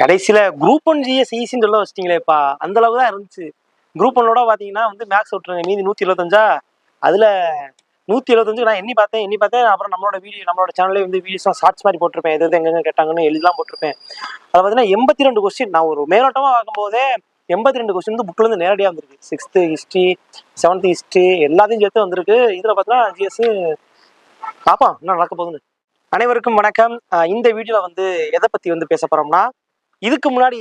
கடைசியில group one GS ஈஸின்னு சொல்ல வச்சிட்டீங்களேப்பா, அந்த அளவுக்கு தான் இருந்துச்சு. குரூப் ஒன்னோட பாத்தீங்கன்னா வந்து மேக்ஸ் விட்டுருங்க, மீதி 175 அதுல 175 நான் எண்ணி பார்த்தேன். அப்புறம் நம்மளோட சேனல்லே வந்து வீடியோஸ் ஷார்ட்ஸ் மாதிரி போட்டிருப்பேன், எது எங்க கேட்டாங்கன்னு எழுதிலாம் போட்டிருப்பேன். அதை பார்த்தீங்கன்னா 82 கொஸ்டின். நான் ஒரு மேலோட்டமா பார்க்கும்போதே 82 கொஸ்டின் வந்து புக்ல இருந்து நேரடியாக வந்திருக்கு. 6th ஹிஸ்ட்ரி, 7th ஹிஸ்ட்ரி எல்லாத்தையும் சேர்த்து வந்திருக்கு. இதுல பார்த்தீங்கன்னா ஜிஎஸ் பார்ப்போம் என்ன நடக்க போகுதுன்னு. அனைவருக்கும் வணக்கம். இந்த வீடியோல வந்து எதை பத்தி வந்து பேச போறோம்னா, இதுக்கு முன்னாடி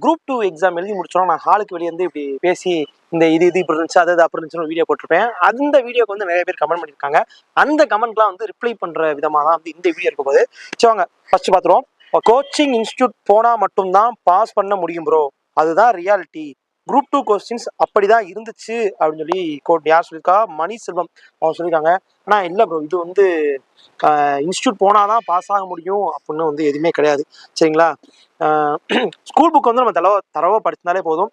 குரூப் 2 எக்ஸாம் எழுதி முடிச்சோம். நான் ஹாலுக்கு வெளியே வந்து இப்படி பேசி இந்த இது இப்படி இருந்துச்சு, அது அப்படி இருந்துச்சுன்னு வீடியோ போட்டிருப்பேன். அந்த வீடியோக்கு வந்து நிறைய பேர் கமெண்ட் பண்ணியிருக்காங்க. அந்த கமெண்ட்லாம் வந்து ரிப்ளை பண்ற விதமாக தான் வந்து இந்த வீடியோ இருக்கும் போது. சரி வாங்க ஃபர்ஸ்ட் பார்த்துருவோம். கோச்சிங் இன்ஸ்டியூட் போனா மட்டும்தான் பாஸ் பண்ண முடியும் ப்ரோ, அதுதான் ரியாலிட்டி. குரூப் 2 கொஸ்டின்ஸ் அப்படிதான் இருந்துச்சு அப்படின்னு சொல்லி கோட் யார் சொல்லியிருக்கா, மணி செல்வம் அவங்க சொல்லியிருக்காங்க. ஆனால் இல்லை ப்ரோ, இது வந்து இன்ஸ்டியூட் போனாதான் பாஸ் ஆக முடியும் அப்படின்னு வந்து எதுவுமே கிடையாது. சரிங்களா? ஸ்கூல் புக் வந்து நம்ம தரவா படிச்சிருந்தாலே போதும்.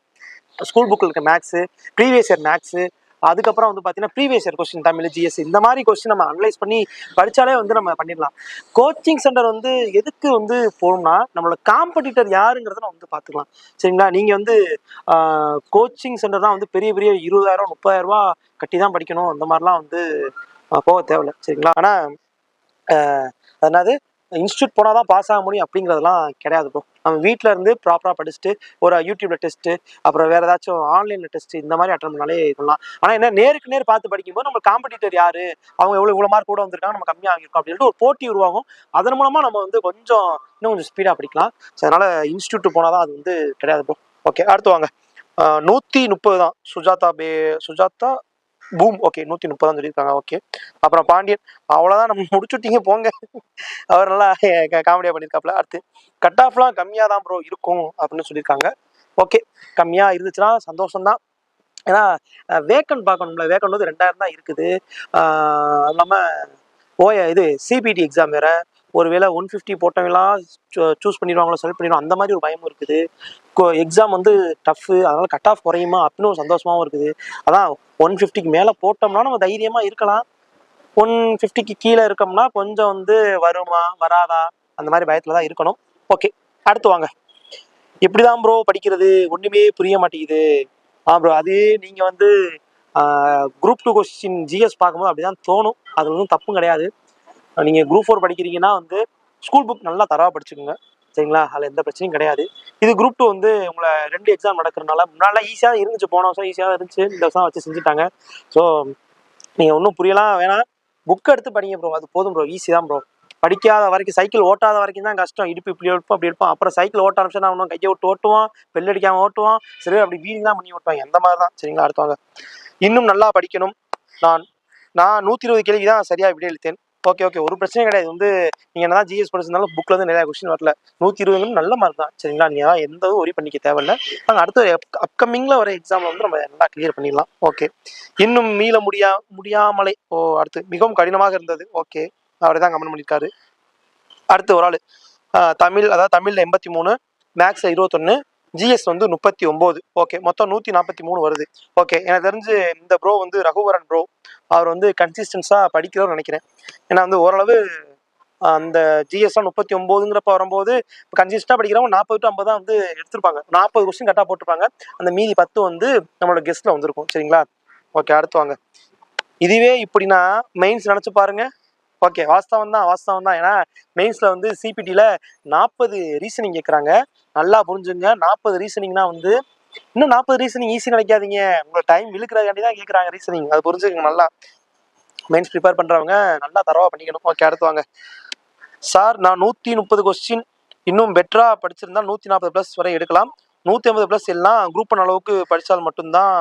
ஸ்கூல் புக்கில் இருக்க மேக்ஸு, ப்ரீவியஸ் இயர் மேக்ஸு, அதுக்கப்புறம் வந்து பார்த்தீங்கன்னா previous year question Tamil, GS இந்த மாதிரி கொஸ்டின் நம்ம அனலைஸ் பண்ணி படித்தாலே வந்து நம்ம பண்ணிடலாம். கோச்சிங் சென்டர் வந்து எதுக்கு வந்து போகணும்னா, நம்மளோட காம்படிட்டர் யாருங்கிறத நம்ம வந்து பார்த்துக்கலாம். சரிங்களா? நீங்கள் வந்து கோச்சிங் சென்டர் தான் வந்து பெரிய பெரிய 20,000 30,000 கட்டி தான் படிக்கணும், அந்த மாதிரிலாம் வந்து போக தேவையில்லை. சரிங்களா? ஆனால் அதனால இன்ஸ்டியூட் போனால் தான் பாஸ் ஆக முடியும் அப்படிங்கிறதுலாம் கிடையாது ப்ரோ. நம்ம வீட்டில் இருந்து ப்ராப்பராக படிச்சுட்டு ஒரு யூடியூப்ல டெஸ்ட்டு, அப்புறம் வேறு ஏதாச்சும் ஆன்லைனில் டெஸ்ட்டு இந்த மாதிரி அட்டன் பண்ணாலே இதெல்லாம். ஆனால் என்ன, நேருக்கு நேர் பார்த்து படிக்கும்போது நம்ம காம்படிட்டர் யார், அவங்க இவ்வளோ மார்க் கூட வந்திருக்காங்க, நம்ம கம்மியாக வாங்கியிருக்கோம் அப்படின்னு சொல்லிட்டு ஒரு போட்டி உருவாகும். அதன் மூலமாக நம்ம வந்து இன்னும் கொஞ்சம் ஸ்பீடாக படிக்கலாம். ஸோ அதனால் இன்ஸ்டியூட் போனால் தான் அது வந்து கிடையாது ப்ரோ. ஓகே, அடுத்து வாங்க. 130 தான் சுஜாதா பூம். ஓகே, 130 தான் சொல்லியிருக்காங்க. ஓகே, அப்புறம் பாண்டியன், அவ்வளோதான் நம்ம முடிச்சுட்டீங்க போங்க. அவர் நல்லா காமெடியாக பண்ணியிருக்காப்புல. அடுத்து கட் ஆஃப்லாம் கம்மியாக தான் ப்ரோ இருக்கும் அப்படின்னு சொல்லியிருக்காங்க. ஓகே, கம்மியாக இருந்துச்சுன்னா சந்தோஷம்தான். ஏன்னா வேக்கன்ட் பார்க்கணும்ல, வேக்கன்ட் வந்து 2000 தான் இருக்குது. அது இல்லாமல் இது சிபிடி எக்ஸாம் வேறு, ஒருவேளை 150 போட்டவங்களாம் சூஸ் பண்ணிடுவாங்களோ, செலக்ட் பண்ணிடுவாங்க, அந்த மாதிரி ஒரு பயமும் இருக்குது. எக்ஸாம் வந்து டஃப்பு, அதனால் கட் ஆஃப் குறையுமா அப்படின்னு ஒரு சந்தோஷமாகவும் இருக்குது. அதான் 150க்கு மேலே போட்டோம்னா நம்ம தைரியமாக இருக்கலாம். 150க்கு கீழே இருக்கோம்னா கொஞ்சம் வந்து வருமா வராதா அந்த மாதிரி பயத்தில் தான் இருக்கணும். ஓகே, அடுத்து வாங்க. எப்படிதான் ப்ரோ படிக்கிறது, ஒன்றுமே புரிய மாட்டேங்குது. ப்ரோ, அது நீங்கள் வந்து குரூப் 2 கொஸ்டின் ஜிஎஸ் பார்க்கும்போது அப்படிதான் தோணும். அது ஒன்றும் தப்பும் கிடையாது. நீங்கள் குரூப் 4 படிக்கிறீங்கன்னா வந்து ஸ்கூல் புக் நல்லா தரவாக படிச்சுக்கோங்க. சரிங்களா? அதில் எந்த பிரச்சனையும் கிடையாது. இது குரூப் 2 வந்து உங்களை 2 எக்ஸாம் நடக்கிறதுனால முன்னாலாம் ஈஸியாக இருந்துச்சு, போன வருஷம் ஈஸியாக இருந்துச்சு, இந்த வருஷம் வச்சு செஞ்சுட்டாங்க. ஸோ நீங்கள் ஒன்றும் புரியலாம் வேணாம், புக் எடுத்து படிங்க ப்ரோ, அது போதும் ப்ரோ. ஈஸி தான் ப்ரோ. படிக்காத வரைக்கும், சைக்கிள் ஓட்டாத வரைக்கும் தான் கஷ்டம். இடுப்பு இப்படி எடுப்போம் அப்படி எடுப்போம். அப்புறம் சைக்கிள் ஓட்ட ஆரம்பிச்சா நான் ஒன்றும் கையை விட்டு ஓட்டுவான், பெல் அடிக்காமல் ஓட்டுவான், சரி அப்படி வீடிங் தான் பண்ணி ஓட்டுவாங்க, எந்த மாதிரி தான். சரிங்களா? அடுத்தவங்க இன்னும் நல்லா படிக்கணும். நான் 120 கேள்வி தான் சரியாக விட எழுத்தேன். ஓகே, ஒரு பிரச்சனையும் கிடையாது. வந்து நீங்கள் என்ன தான் ஜிஎஸ் படிச்சிருந்தாலும் புக்கில் வந்து நிறையா கொஸ்டின் வரல. 120 நல்ல மார்க் தான். சரிங்களா? நீங்கள் எந்த ஒரி பண்ணிக்க தேவையில்லை. நாங்கள் அடுத்த அப்கமிங்கில் வர எக்ஸாமில் வந்து நம்ம நல்லா கிளியர் பண்ணிடலாம். ஓகே, இன்னும் மீள முடியாமலே அடுத்து மிகவும் கடினமாக இருந்தது. ஓகே, அவரை தான் கமெண்ட் பண்ணியிருக்காரு. அடுத்து ஒரு ஆள் தமிழ், அதாவது தமிழில் 83, மேக்ஸில் 21, ஜிஎஸ் வந்து 39. ஓகே, மொத்தம் 143 வருது. ஓகே, எனக்கு தெரிஞ்சு இந்த ப்ரோ வந்து ரகுவரன் ப்ரோ, அவர் வந்து கன்சிஸ்டன்ஸாக படிக்கிறோன்னு நினைக்கிறேன். ஏன்னா வந்து ஓரளவு அந்த ஜிஎஸ்லாம் 39ங்கிறப்ப வரும்போது கன்சிஸ்டண்டாக படிக்கிறவங்க 40 to 50 தான் வந்து எடுத்திருப்பாங்க. 40 கொஸ்டின் கரெக்டாக போட்டிருப்பாங்க. அந்த மீதி 10 வந்து நம்மளோட கெஸ்ட்டில் வந்திருக்கும். சரிங்களா? ஓகே, அடுத்து வாங்க. இதுவே இப்படின்னா மெயின்ஸ் நினச்சி பாருங்க. ஓகே, வாஸ்தவம் தான். ஏன்னா மெயின்ஸில் வந்து சிபிடியில் 40 ரீசனிங் கேட்குறாங்க. நல்லா புரிஞ்சுங்க, 40 ரீசனிங்னா வந்து இன்னும் 40 ரீசனிங் ஈஸி நினைக்காதீங்க. உங்களை டைம் இழுக்கிறதுக்காண்டி தான் கேட்குறாங்க ரீசனிங். அது புரிஞ்சுக்கங்க. நல்லா மெயின்ஸ் ப்ரிப்பேர் பண்ணுறவங்க நல்லா தரவாக பண்ணிக்கணும். ஓகே, அடுத்து வாங்க. சார், நான் 130 கொஸ்டின் இன்னும் பெட்டராக படிச்சிருந்தா 140+ வரை எடுக்கலாம். 150+ எல்லாம் குரூப் பண்ண அளவுக்கு படித்தா மட்டும்தான்.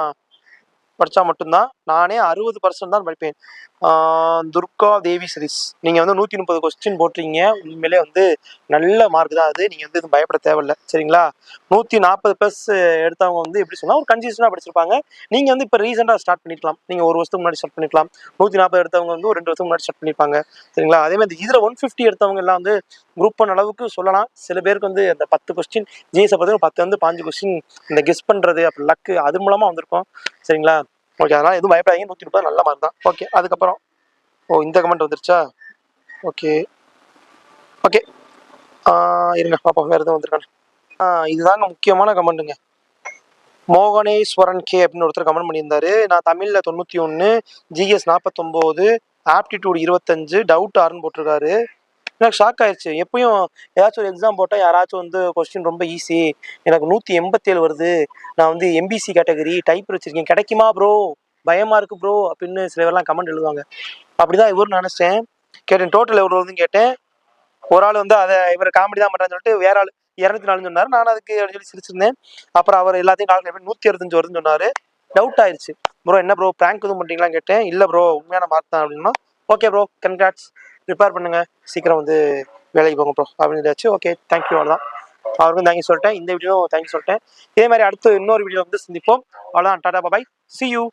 நானே 60% தான் படிப்பேன். துர்கா தேவி சதீஷ், நீங்கள் வந்து 130 கொஸ்டின் போட்டிருக்கீங்க. உண்மையிலே வந்து நல்ல மார்க் தான் அது. நீங்கள் வந்து பயப்பட தேவையில்லை. சரிங்களா? 140+ எடுத்தவங்க வந்து எப்படி சொன்னால் ஒரு கன்சிஸ்டண்டாக படிச்சிருப்பாங்க. நீங்கள் வந்து இப்போ ரீசெண்டாக ஸ்டார்ட் பண்ணிக்கலாம். நீங்கள் ஒரு வருஷத்துக்கு முன்னாடி ஸ்டார்ட் பண்ணிக்கலாம். 140 எடுத்தவங்க வந்து ஒரு 2 வருஷத்துக்கு முன்னாடி ஸ்டார்ட் பண்ணியிருப்பாங்க. சரிங்களா? அதே மாதிரி இதில் 150 எடுத்தவங்க எல்லாம் வந்து குரூப் பண்ண அளவுக்கு சொல்லலாம். சில பேருக்கு வந்து அந்த 10 கொஸ்டின் ஜிஎஸை பார்த்தீங்கன்னா 10 வந்து 5 கொஸ்டின் இந்த கெஸ் பண்ணுறது, அப்புறம் லக்கு, அது மூலமாக வந்திருக்கும். சரிங்களா? ஓகே, அதனால் எதுவும் பயப்படாதீங்க. 130 நல்ல மார்க் தான். ஓகே, அதுக்கப்புறம் இந்த கமெண்ட் வந்துருச்சா? ஓகே, இருங்க பாப்பா, வேறு எதுவும் வந்திருக்காங்க. இதுதாங்க முக்கியமான கமெண்ட்டுங்க. மோகனேஸ்வரன் கே அப்படின்னு ஒருத்தர் கமெண்ட் பண்ணியிருந்தாரு. நான் தமிழில் 91, ஜிஎஸ் 49, ஆப்டிடியூட் 25, டவுட் 6ன்னு போட்டிருக்காரு. எனக்கு ஷாக் ஆயிடுச்சு. எப்பயும் ஏதாச்சும் ஒரு எக்ஸாம் போட்டால் யாராச்சும் வந்து கொஸ்டின் ரொம்ப ஈஸி, எனக்கு 187 வருது, நான் வந்து எம்பிசி கேட்டகரி டைப் வச்சிருக்கேன், கிடைக்குமா ப்ரோ, பயமா இருக்கு ப்ரோ அப்படின்னு சில பேர்லாம் கமெண்ட் எழுதுவாங்க. அப்படிதான் இவரு நினைச்சேன். கேட்டேன் டோட்டல் எவ்வளோ வருதுன்னு கேட்டேன். ஒரு ஆள் வந்து அதை இவர் காமெடி தான் பண்ணுறான்னு சொல்லிட்டு வேற ஆள் 204 சொன்னார். நான் அதுக்கு சொல்லி சிரிச்சிருந்தேன். அப்புறம் அவர் எல்லாத்தையும் கால்குலேட் 165 வருதுன்னு சொன்னார். டவுட் ஆயிடுச்சு. ப்ரோ என்ன ப்ரோ ப்ராங்க் எதுவும் பண்ணுறீங்களான்னு கேட்டேன். இல்லை ப்ரோ உண்மையான மார்க் தான் அப்படின்னா. ஓகே ப்ரோ கன்கிராட்ஸ், ப்ரிப்பேர் பண்ணுங்க, சீக்கிரம் வந்து வேலைக்கு போங்க ப்ரோ அப்படின்னு. ஓகே தேங்க்யூ, அவ்வளோதான். அவருக்கும் தேங்க்யூ சொல்லிட்டேன். இந்த வீடியோ தேங்க்யூ சொல்லிட்டேன். இதே மாதிரி அடுத்து இன்னொரு வீடியோ வந்து சந்திப்போம். அவ்வளோதான். டாடா பாய், see you.